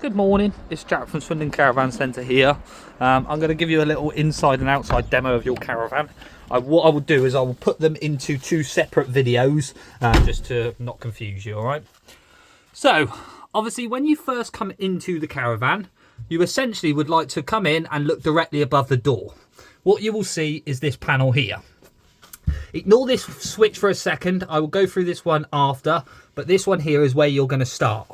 Good morning, it's Jack from Swindon Caravan Centre here. I'm going to give you a little inside and outside demo of your caravan. What I will do is I will put them into two separate videos just to not confuse you, alright? So, obviously when you first come into the caravan, you essentially would like to come in and look directly above the door. What you will see is this panel here. Ignore this switch for a second, I will go through this one after, but this one here is where you're going to start.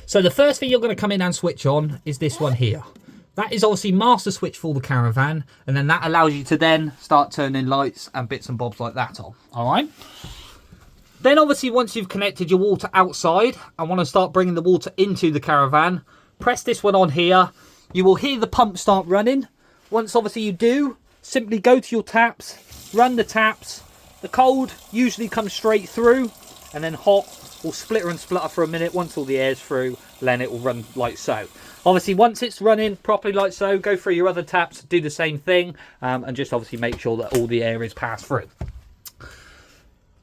So the first thing you're going to come in and switch on is this one here. That is obviously master switch for the caravan, and then that allows you to then start turning lights and bits and bobs like that on. Alright. Then obviously once you've connected your water outside and want to start bringing the water into the caravan, press this one on here. You will hear the pump start running. Once obviously you do, simply go to your taps, run the taps. The cold usually comes straight through, and then hot will splitter and splutter for a minute. Once all the air's through, then it will run like so. Obviously once it's running properly like so, go through your other taps, do the same thing, and just obviously make sure that all the air is passed through.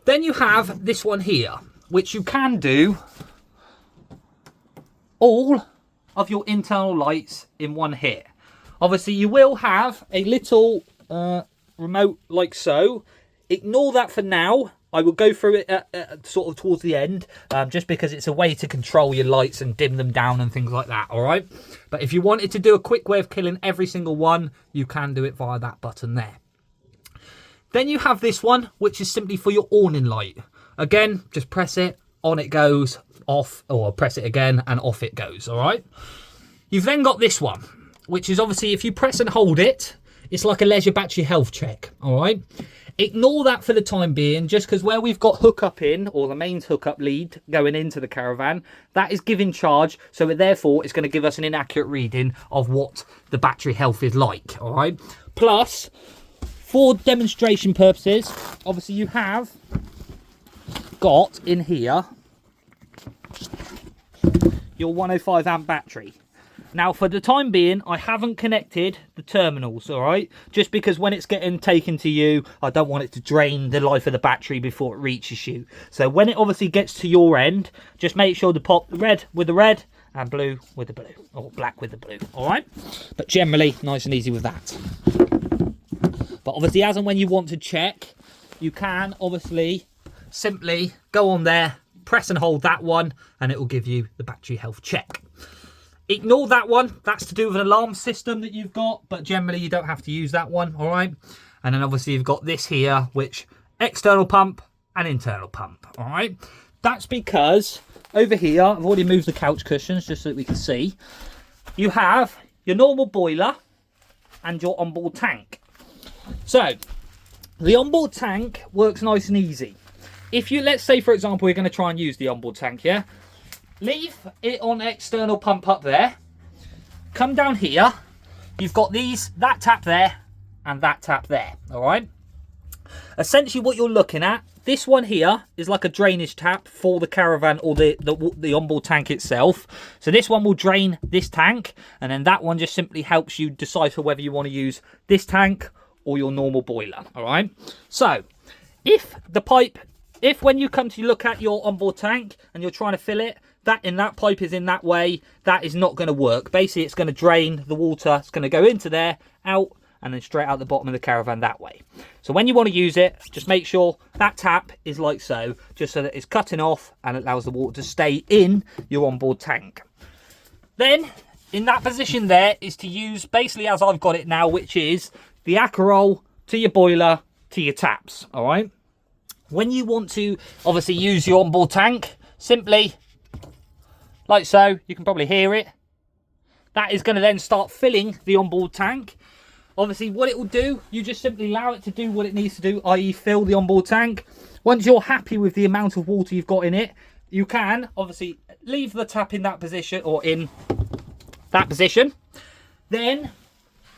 Then you have this one here, which you can do all of your internal lights in one hit. Obviously you will have a little remote like so. Ignore that for now. I will go through it sort of towards the end, just because it's a way to control your lights and dim them down and things like that, alright? But if you wanted to do a quick way of killing every single one, you can do it via that button there. Then you have this one, which is simply for your awning light. Again, just press it, on it goes, off, or press it again, and off it goes, alright? You've then got this one, which is obviously if you press and hold it, it's like a leisure battery health check, alright? Ignore that for the time being, just because where we've got hookup in, or the mains hookup lead going into the caravan, that is giving charge, so therefore it's going to give us an inaccurate reading of what the battery health is like, alright? Plus, for demonstration purposes, obviously you have got in here your 105 amp battery. Now, for the time being, I haven't connected the terminals, all right? Just because when it's getting taken to you, I don't want it to drain the life of the battery before it reaches you. So when it obviously gets to your end, just make sure to pop red with the red and blue with the blue, or black with the blue, all right? But generally, nice and easy with that. But obviously, as and when you want to check, you can obviously simply go on there, press and hold that one, and it will give you the battery health check. Ignore that one, that's to do with an alarm system that you've got, but generally you don't have to use that one, all right? And then obviously you've got this here, which external pump and internal pump, all right? That's because over here, I've already moved the couch cushions just so that we can see. You have your normal boiler and your onboard tank. So, the onboard tank works nice and easy. If you, let's say for example, we're going to try and use the onboard tank here. Leave it on external pump up there. Come down here. You've got that tap there and that tap there. All right. Essentially what you're looking at, this one here is like a drainage tap for the caravan or the onboard tank itself. So this one will drain this tank, and then that one just simply helps you decipher whether you want to use this tank or your normal boiler. All right. So if when you come to look at your onboard tank and you're trying to fill it, that pipe is in that way, that is not going to work. Basically, it's going to drain the water. It's going to go into there, out, and then straight out the bottom of the caravan that way. So when you want to use it, just make sure that tap is like so, just so that it's cutting off and it allows the water to stay in your onboard tank. Then, in that position there, is to use, basically as I've got it now, which is the Akerol to your boiler to your taps, all right? When you want to, obviously, use your onboard tank, simply like so, you can probably hear it. That is going to then start filling the onboard tank. Obviously, what it will do, you just simply allow it to do what it needs to do, i.e. fill the onboard tank. Once you're happy with the amount of water you've got in it, you can obviously leave the tap in that position or in that position. Then,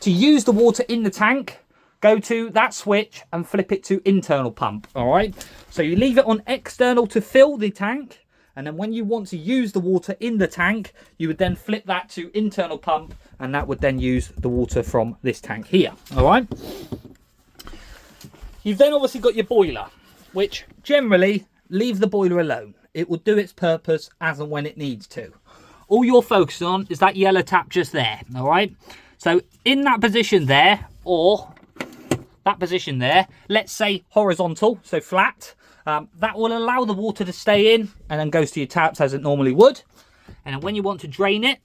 to use the water in the tank, go to that switch and flip it to internal pump, all right? So you leave it on external to fill the tank, and then when you want to use the water in the tank, you would then flip that to internal pump, and that would then use the water from this tank here, all right? You've then obviously got your boiler, which generally leave the boiler alone. It will do its purpose as and when it needs to. all you're focused on is that yellow tap just there, all right? So in that position there, or that position there, let's say horizontal, so flat, that will allow the water to stay in and then goes to your taps as it normally would. And then when you want to drain it,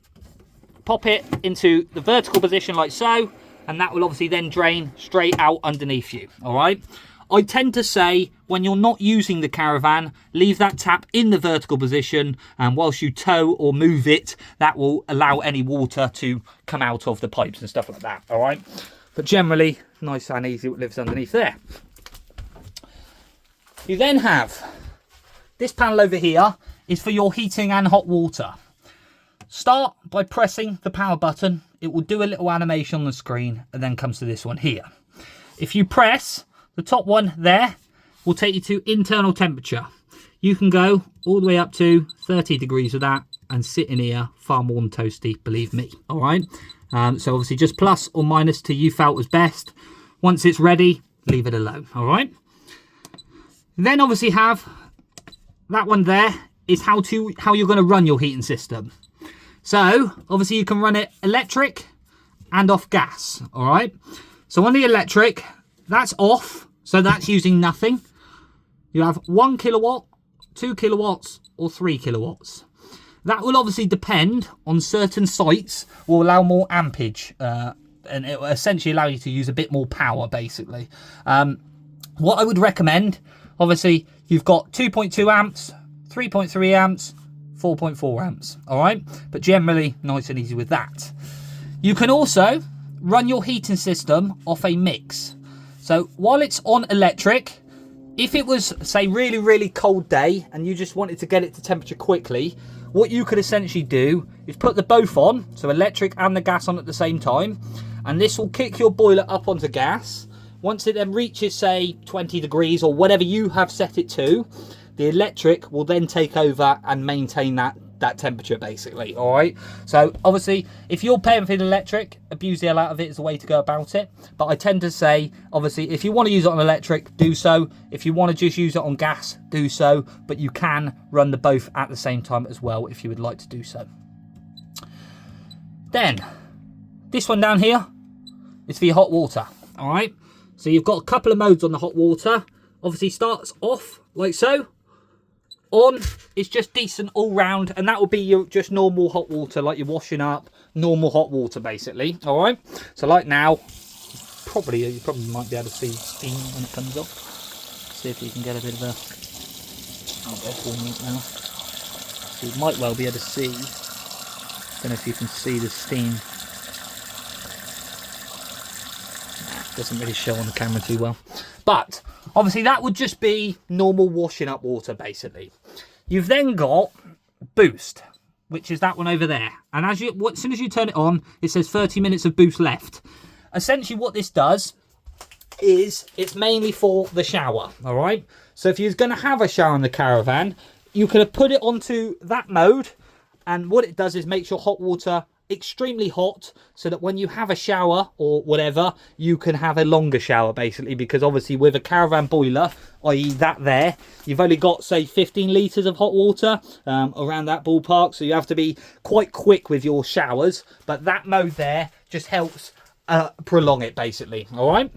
pop it into the vertical position like so, and that will obviously then drain straight out underneath you, all right? I tend to say when you're not using the caravan, leave that tap in the vertical position, and whilst you tow or move it, that will allow any water to come out of the pipes and stuff like that, all right? But generally, nice and easy what lives underneath there. You then have this panel over here is for your heating and hot water. Start by pressing the power button. It will do a little animation on the screen and then comes to this one here. If you press the top one there, will take you to internal temperature. You can go all the way up to 30 degrees with that and sit in here far more than toasty, believe me, all right? So obviously just plus or minus to you felt was best. Once it's ready, leave it alone, all right? Then obviously have that one there is how you're going to run your heating system. So obviously you can run it electric and off gas, all right? So on the electric, that's off, so that's using nothing. You have 1 kilowatt, 2 kilowatts, or 3 kilowatts. That will obviously depend on certain sites, will allow more ampage, and it will essentially allow you to use a bit more power, basically. What I would recommend, obviously, you've got 2.2 amps, 3.3 amps, 4.4 amps, all right? But generally, nice and easy with that. You can also run your heating system off a mix. So while it's on electric, if it was, say, really, really cold day and you just wanted to get it to temperature quickly, what you could essentially do is put the both on, so electric and the gas on at the same time, and this will kick your boiler up onto gas. Once it then reaches, say, 20 degrees or whatever you have set it to, the electric will then take over and maintain that temperature, basically, all right? So obviously, if you're paying for the electric, abuse the hell out of it is the way to go about it. But I tend to say, obviously, if you want to use it on electric, do so. If you want to just use it on gas, do so. But you can run the both at the same time as well if you would like to do so. Then, this one down here is for your hot water, all right? So you've got a couple of modes on the hot water. Obviously starts off like so. On is just decent all round, and that will be your just normal hot water, like you're washing up, normal hot water, basically, all right? So like now, you probably might be able to see steam when it comes up. See if you can get a bit of a, oh, that's warming up now. So you might well be able to see, don't know if you can see the steam. Nah, doesn't really show on the camera too well. But obviously that would just be normal washing up water, basically. You've then got Boost, which is that one over there. And as soon as you turn it on, it says 30 minutes of boost left. Essentially what this does is it's mainly for the shower, all right? So if you're going to have a shower in the caravan, you could have put it onto that mode, and what it does is makes your hot water extremely hot, so that when you have a shower or whatever, you can have a longer shower, basically, because obviously with a caravan boiler, i.e. that there, you've only got, say, 15 litres of hot water, around that ballpark, so you have to be quite quick with your showers. But that mode there just helps prolong it, basically, all right?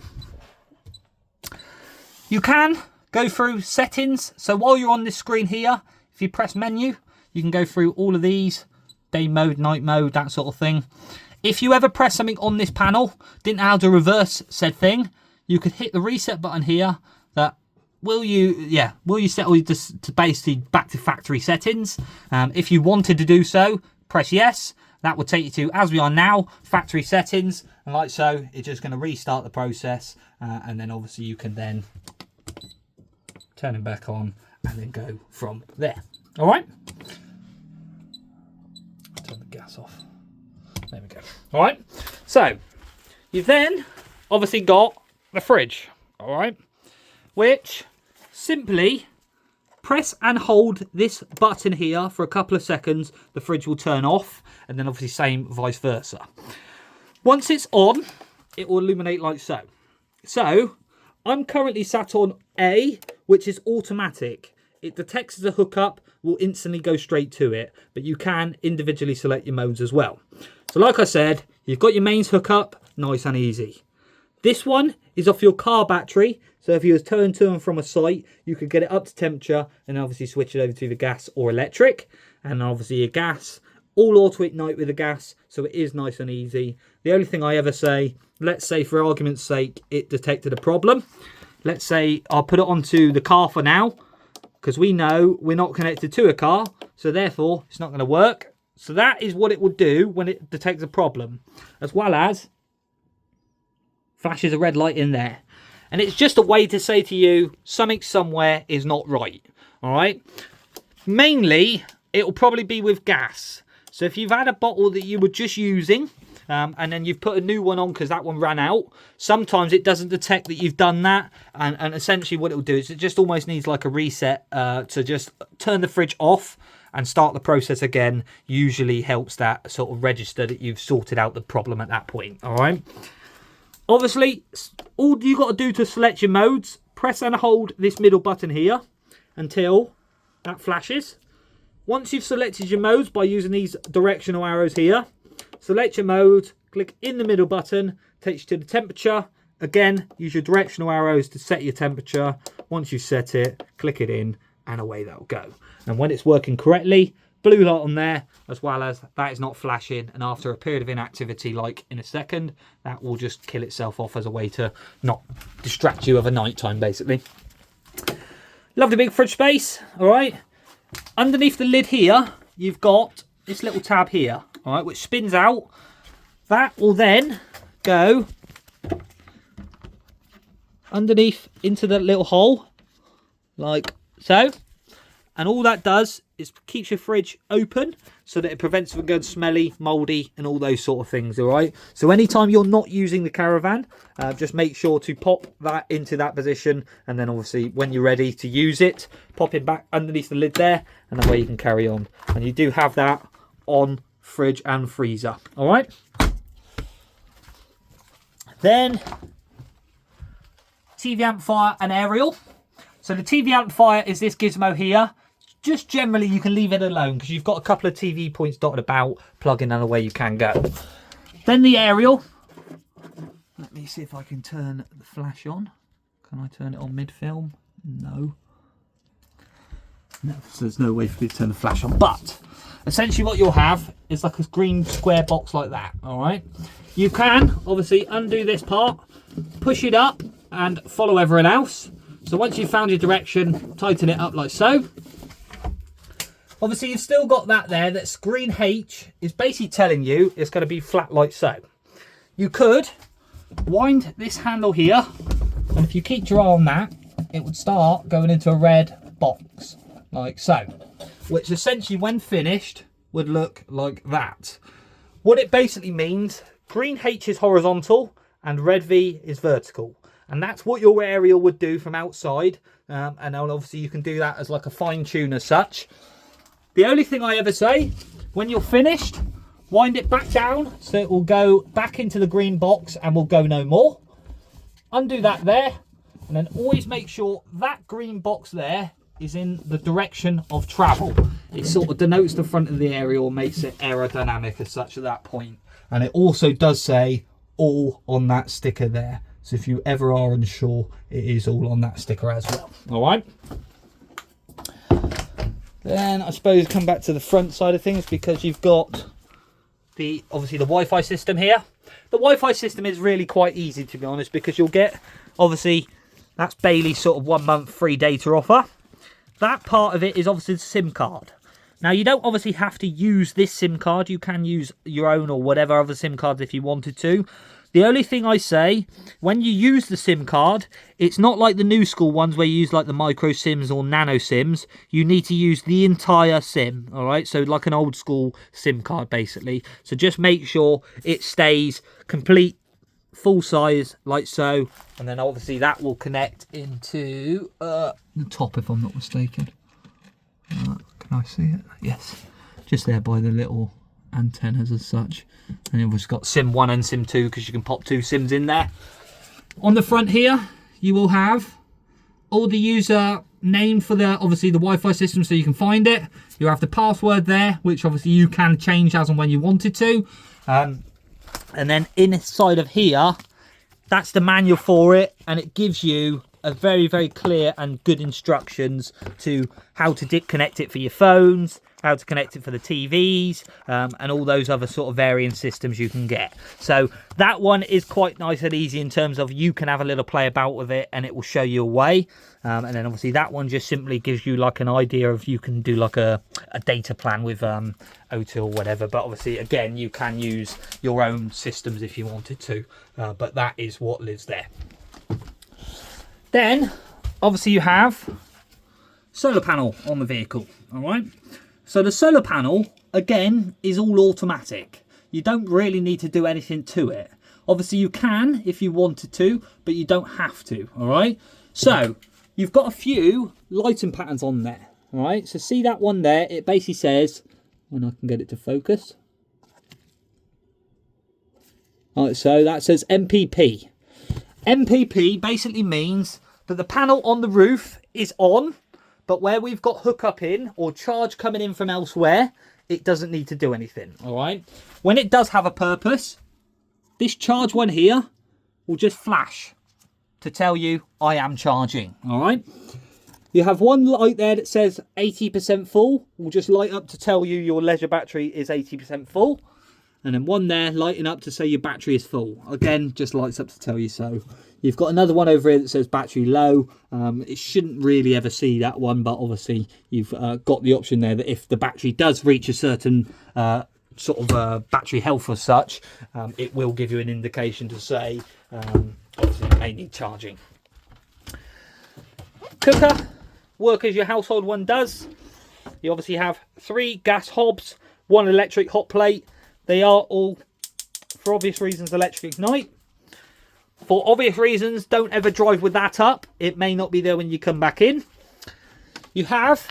You can go through settings. So while you're on this screen here, if you press menu, you can go through all of these, day mode, night mode, that sort of thing. If you ever press something on this panel, didn't know how to reverse said thing, you could hit the reset button here. That will you set all to basically back to factory settings. If you wanted to do so, press yes. That will take you to, as we are now, factory settings, and like so, it's just going to restart the process, and then obviously you can then turn it back on and then go from there. All right. Turn the gas off. There we go. All right. So you've then obviously got the fridge. All right. Which simply press and hold this button here for a couple of seconds. The fridge will turn off, and then obviously same vice versa. Once it's on, it will illuminate like so. So I'm currently sat on A, which is automatic. it detects as a hookup, will instantly go straight to it, but you can individually select your modes as well. So like I said, you've got your mains hookup, nice and easy. This one is off your car battery, so if you was towing to and from a site, you could get it up to temperature and obviously switch it over to the gas or electric. And obviously your gas, all auto ignite with the gas, so it is nice and easy. The only thing I ever say, let's say for argument's sake, it detected a problem. Let's say I'll put it onto the car for now, because we know we're not connected to a car, so therefore it's not going to work. So that is what it will do when it detects a problem, as well as flashes a red light in there. And it's just a way to say to you, something somewhere is not right. All right. Mainly, it will probably be with gas. So if you've had a bottle that you were just using, and then you've put a new one on because that one ran out, sometimes it doesn't detect that you've done that. And essentially what it will do is it just almost needs like a reset to just turn the fridge off and start the process again. Usually helps that sort of register that you've sorted out the problem at that point. All right. Obviously, all you got to do to select your modes, press and hold this middle button here until that flashes. Once you've selected your modes by using these directional arrows here, select your mode, click in the middle button, takes you to the temperature. Again, use your directional arrows to set your temperature. Once you set it, click it in and away that'll go. And when it's working correctly, blue light on there, as well as that is not flashing, and after a period of inactivity like in a second, that will just kill itself off as a way to not distract you over night time basically. Lovely big fridge space. All right, underneath the lid here you've got this little tab here, all right, which spins out. That will then go underneath into the little hole like so, and all that does is keeps your fridge open so that it prevents it from going smelly, mouldy, and all those sort of things, all right? So anytime you're not using the caravan, just make sure to pop that into that position, and then obviously when you're ready to use it, pop it back underneath the lid there, and that way you can carry on. And you do have that on fridge and freezer, all right? Then TV amplifier and aerial. So the TV amplifier is this gizmo here. Just generally you can leave it alone because you've got a couple of TV points dotted about, plug in and away you can go. Then the aerial. Let me see if I can turn the flash on. Can I turn it on mid-film? No. No, so there's no way for me to turn the flash on. But essentially what you'll have is like a green square box like that, all right? You can obviously undo this part, push it up and follow everyone else. So once you've found your direction, tighten it up like so. Obviously, you've still got that there. That screen H is basically telling you it's going to be flat like so. You could wind this handle here, and if you keep your eye on that, it would start going into a red box like so, which essentially when finished would look like that. What it basically means, green H is horizontal and red V is vertical. And that's what your aerial would do from outside. And obviously you can do that as like a fine tune as such. The only thing I ever say, when you're finished, wind it back down so it will go back into the green box and will go no more. Undo that there, and then always make sure that green box there is in the direction of travel. It sort of denotes the front of the aerial, makes it aerodynamic as such at that point. And it also does say all on that sticker there. So if you ever are unsure, it is all on that sticker as well. All right. Then I suppose come back to the front side of things, because you've got obviously the Wi-Fi system here. The Wi-Fi system is really quite easy, to be honest, because you'll get, obviously, that's Bailey's sort of 1 month free data offer. That part of it is obviously the SIM card. Now, you don't obviously have to use this SIM card. You can use your own or whatever other SIM cards if you wanted to. The only thing I say, when you use the SIM card, it's not like the new school ones where you use like the micro SIMs or nano SIMs. You need to use the entire SIM, all right? So like an old school SIM card, basically. So just make sure it stays complete, full size, like so. And then obviously that will connect into the top, if I'm not mistaken. Can I see it? Yes. Just there by the little antennas as such. And you've just got SIM 1 and SIM 2 because you can pop 2 SIMs in there. On the front here, you will have all the user name for the obviously the Wi-Fi system so you can find it. You have the password there, which obviously you can change as and when you wanted to. And then inside of here, that's the manual for it, and it gives you a very, very clear and good instructions to how to connect it for your phones, how to connect it for the TVs, and all those other sort of varying systems you can get. So that one is quite nice and easy in terms of you can have a little play about with it and it will show you a way. And then obviously that one just simply gives you like an idea of, you can do like a data plan with O2 or whatever. But obviously, again, you can use your own systems if you wanted to. But that is what lives there. Then, obviously, you have solar panel on the vehicle, all right? So the solar panel, again, is all automatic. You don't really need to do anything to it. Obviously, you can if you wanted to, but you don't have to, all right? So, you've got a few lighting patterns on there, all right? So see that one there? It basically says, when I can get it to focus. All right, so that says MPP. MPP basically means that the panel on the roof is on, but where we've got hookup in or charge coming in from elsewhere, it doesn't need to do anything, all right? When it does have a purpose, this charge one here will just flash to tell you I am charging, all right? You have one light there that says 80% full, will just light up to tell you your leisure battery is 80% full. And then one there lighting up to say your battery is full. Again, just lights up to tell you so. You've got another one over here that says battery low. It shouldn't really ever see that one, but obviously you've got the option there that if the battery does reach a certain sort of battery health as such, it will give you an indication to say obviously it may need charging. Cooker, work as your household one does. You obviously have 3 gas hobs, 1 electric hot plate. They are all, for obvious reasons, electric ignite. For obvious reasons, don't ever drive with that up. It may not be there when you come back in. You have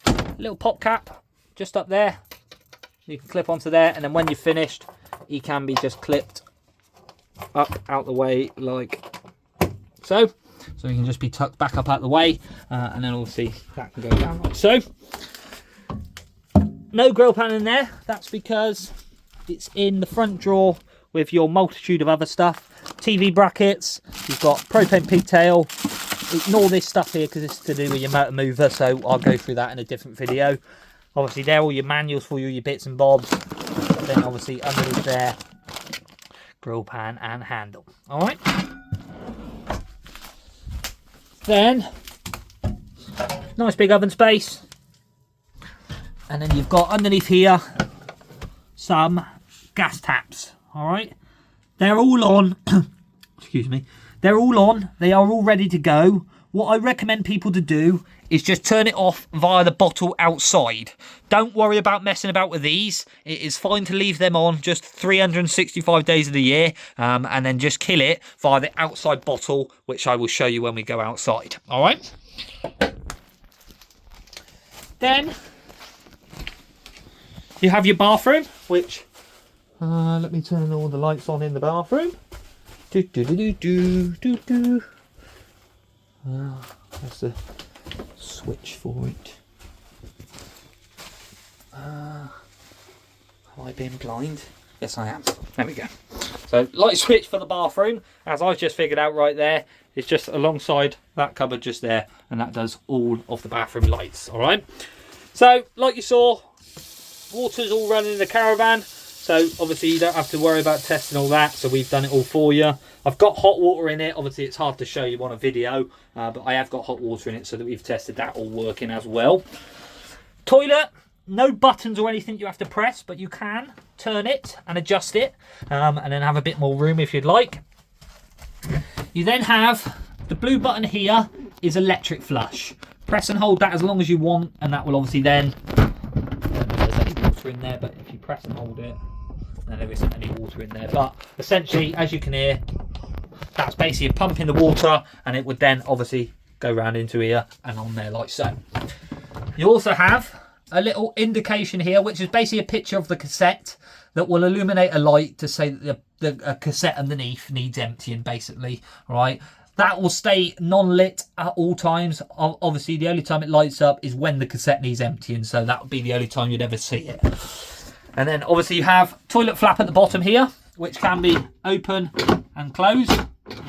a little pop cap just up there. You can clip onto there, and then when you're finished, he can be just clipped up out the way like so. So he can just be tucked back up out the way, and then obviously that can go down like so. No grill pan in there. That's because it's in the front drawer with your multitude of other stuff. TV brackets, you've got propane pigtail. Ignore this stuff here because it's to do with your motor mover, so I'll go through that in a different video. Obviously, there are all your manuals for you, your bits and bobs. Then obviously underneath there, grill pan and handle. All right. Then, nice big oven space. And then you've got underneath here some gas taps, all right? They're all on, excuse me, they're all on, they are all ready to go. What I recommend people to do is just turn it off via the bottle outside. Don't worry about messing about with these. It is fine to leave them on just 365 days of the year, and then just kill it via the outside bottle, which I will show you when we go outside, all right? Then you have your bathroom, which, let me turn all the lights on in the bathroom. That's the switch for it. Am I being blind? Yes, I am. There we go. So, light switch for the bathroom, as I've just figured out right there, is just alongside that cupboard just there, and that does all of the bathroom lights, all right? So, like you saw, water's all running in the caravan, so obviously you don't have to worry about testing all that, so we've done it all for you. I've got hot water in it. Obviously it's hard to show you on a video, but I have got hot water in it so that we've tested that all working as well. Toilet, no buttons or anything you have to press, but you can turn it and adjust it, and then have a bit more room if you'd like. You then have the blue button here is electric flush. Press and hold that as long as you want, and that will obviously then, I don't know if there's any water in there, but if you press and hold it, then there isn't any water in there. But essentially, as you can hear, that's basically pumping the water, and it would then obviously go round into here and on there like so. You also have a little indication here, which is basically a picture of the cassette that will illuminate a light to say that the cassette underneath needs emptying, basically, right? That will stay non-lit at all times. Obviously, the only time it lights up is when the cassette needs emptying, so that would be the only time you'd ever see it. And then obviously you have toilet flap at the bottom here, which can be open and closed,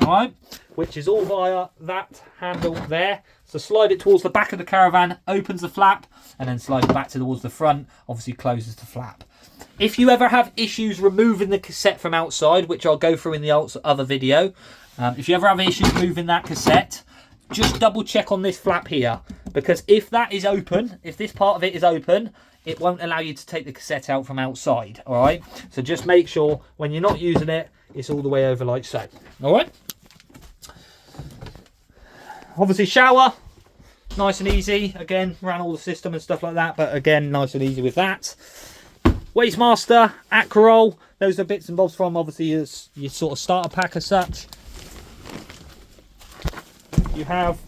all right, which is all via that handle there. So slide it towards the back of the caravan, opens the flap, and then slide it back towards the front, obviously closes the flap. If you ever have issues removing the cassette from outside, which I'll go through in the other video, if you ever have issues moving that cassette, just double check on this flap here, because if that is open, if this part of it is open, it won't allow you to take the cassette out from outside, all right? So just make sure when you're not using it, it's all the way over like so, all right? Obviously shower, nice and easy. Again, ran all the system and stuff like that, but again, nice and easy with that. Wastemaster, Aquaroll, those are bits and bobs from obviously your sort of starter pack as such. You have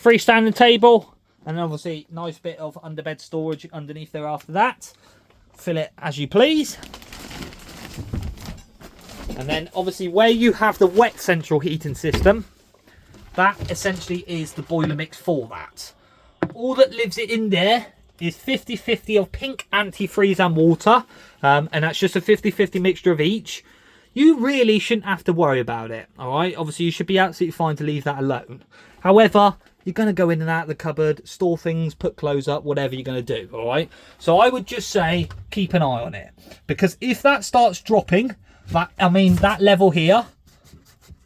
freestanding table, and obviously nice bit of underbed storage underneath there after that. Fill it as you please. And then obviously where you have the wet central heating system, that essentially is the boiler mix for that. All that lives it in there is 50-50 of pink antifreeze and water, and that's just a 50-50 mixture of each. You really shouldn't have to worry about it, all right? Obviously, you should be absolutely fine to leave that alone. However, you're going to go in and out of the cupboard, store things, put clothes up, whatever you're going to do, all right? So I would just say keep an eye on it, because if that starts dropping, that level here,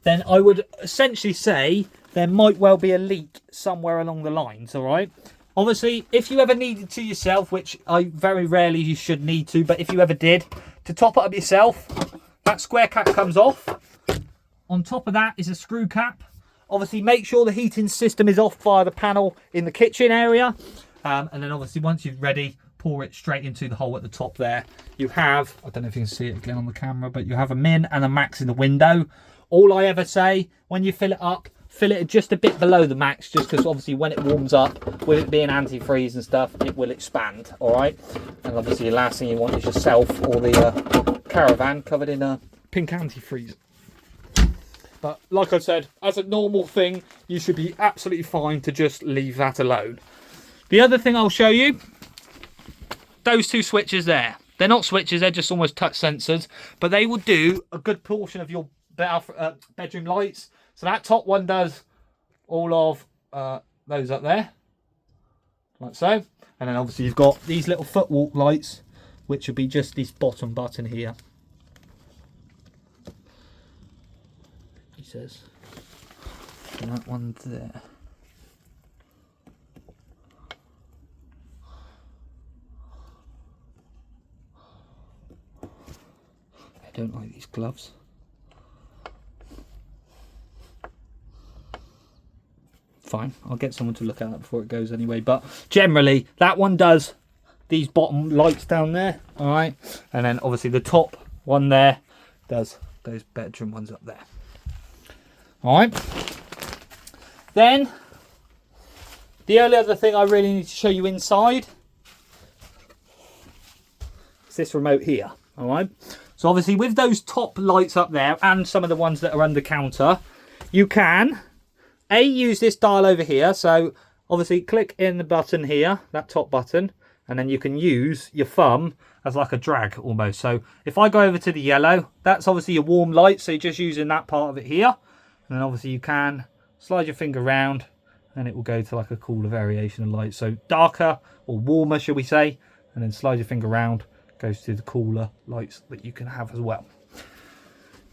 then I would essentially say there might well be a leak somewhere along the lines, all right? Obviously, if you ever needed to yourself, which I very rarely you should need to, but if you ever did, to top it up yourself, that square cap comes off. On top of that is a screw cap. Obviously, make sure the heating system is off via the panel in the kitchen area. And then obviously, once you're ready, pour it straight into the hole at the top there. You have, I don't know if you can see it again on the camera, but you have a min and a max in the window. All I ever say, when you fill it up, fill it just a bit below the max, just because obviously when it warms up, with it being antifreeze and stuff, it will expand, all right? And obviously the last thing you want is yourself or the caravan covered in a pink antifreeze. But like I said, as a normal thing, you should be absolutely fine to just leave that alone. The other thing I'll show you, those two switches there. They're not switches, they're just almost touch sensors, but they will do a good portion of your bedroom lights. So that top one does all of those up there, like so. And then obviously you've got these little footwalk lights, which would be just this bottom button here. He says, and that one there. I don't like these gloves. Fine, I'll get someone to look at that before it goes anyway, but generally that one does these bottom lights down there, all right, and then obviously the top one there does those bedroom ones up there, all right. Then the only other thing I really need to show you inside is this remote here, all right. So obviously with those top lights up there and some of the ones that are under counter, you can use this dial over here. So obviously click in the button here, that top button, and then you can use your thumb as like a drag almost. So if I go over to the yellow, that's obviously your warm light, so you're just using that part of it here. And then obviously you can slide your finger around and it will go to like a cooler variation of light. So darker or warmer, shall we say, and then slide your finger around, goes to the cooler lights that you can have as well.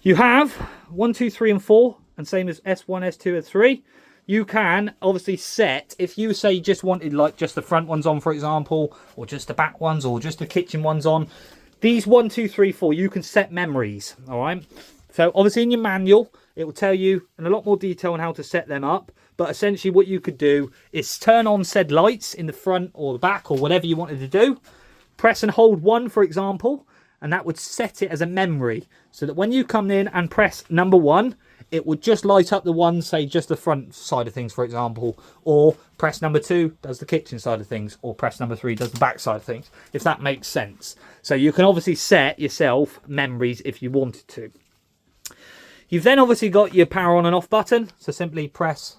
You have 1, 2, 3 and 4. And same as S1, S2 and 3. You can obviously set, if you say you just wanted like just the front ones on, for example, or just the back ones, or just the kitchen ones on. These 1, 2, 3, 4, you can set memories, all right? So obviously in your manual, it will tell you in a lot more detail on how to set them up. But essentially what you could do is turn on said lights in the front or the back or whatever you wanted to do. Press and hold 1, for example, and that would set it as a memory. So that when you come in and press number 1, it would just light up the one, say just the front side of things, for example, or press number 2 does the kitchen side of things, or press number 3 does the back side of things, if that makes sense. So you can obviously set yourself memories if you wanted to. You've then obviously got your power on and off button. So simply press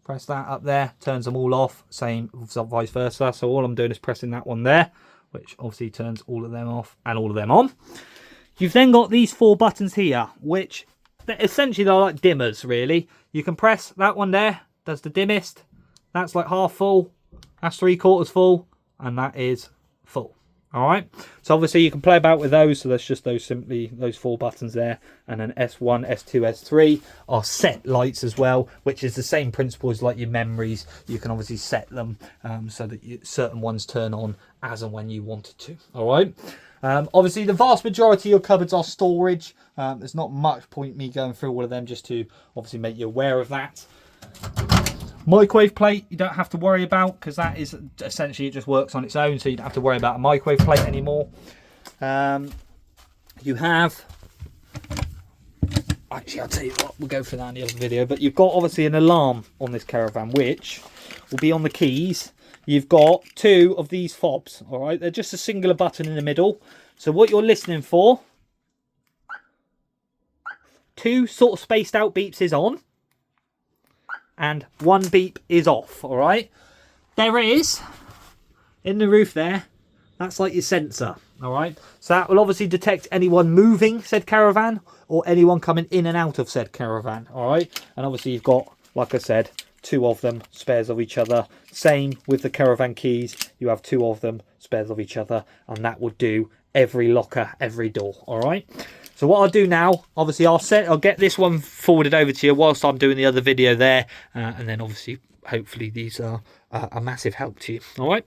that up there, turns them all off. Same vice versa. So all I'm doing is pressing that one there, which obviously turns all of them off and all of them on. You've then got these 4 buttons here, which essentially they're like dimmers, really. You can press that one there, does the dimmest. That's like half full, that's 3/4 full, and that is full. All right, so obviously you can play about with those. So that's just those 4 buttons there, and then S1, S2, S3 are set lights as well, which is the same principle as like your memories. You can obviously set them so that certain ones turn on as and when you wanted to. All right. Obviously, the vast majority of your cupboards are storage. There's not much point me going through all of them, just to obviously make you aware of that. Microwave plate, you don't have to worry about, because that is essentially, it just works on its own, so you don't have to worry about a microwave plate anymore. You have, actually I'll tell you what, we'll go for that in the other video, but you've got obviously an alarm on this Caravan, which will be on the keys. You've got 2 of these fobs, all right? They're just a singular button in the middle. So what you're listening for, 2 sort of spaced out beeps is on, and 1 beep is off, all right? There is, in the roof there, that's like your sensor, all right? So that will obviously detect anyone moving said Caravan, or anyone coming in and out of said Caravan, all right? And obviously you've got, like I said, 2 of them, spares of each other. Same with the Caravan keys, you have 2 of them, spares of each other, and that will do every locker, every door, all right? So what I'll do now, obviously I'll get this one forwarded over to you whilst I'm doing the other video there, and then obviously hopefully these are a massive help to you, all right?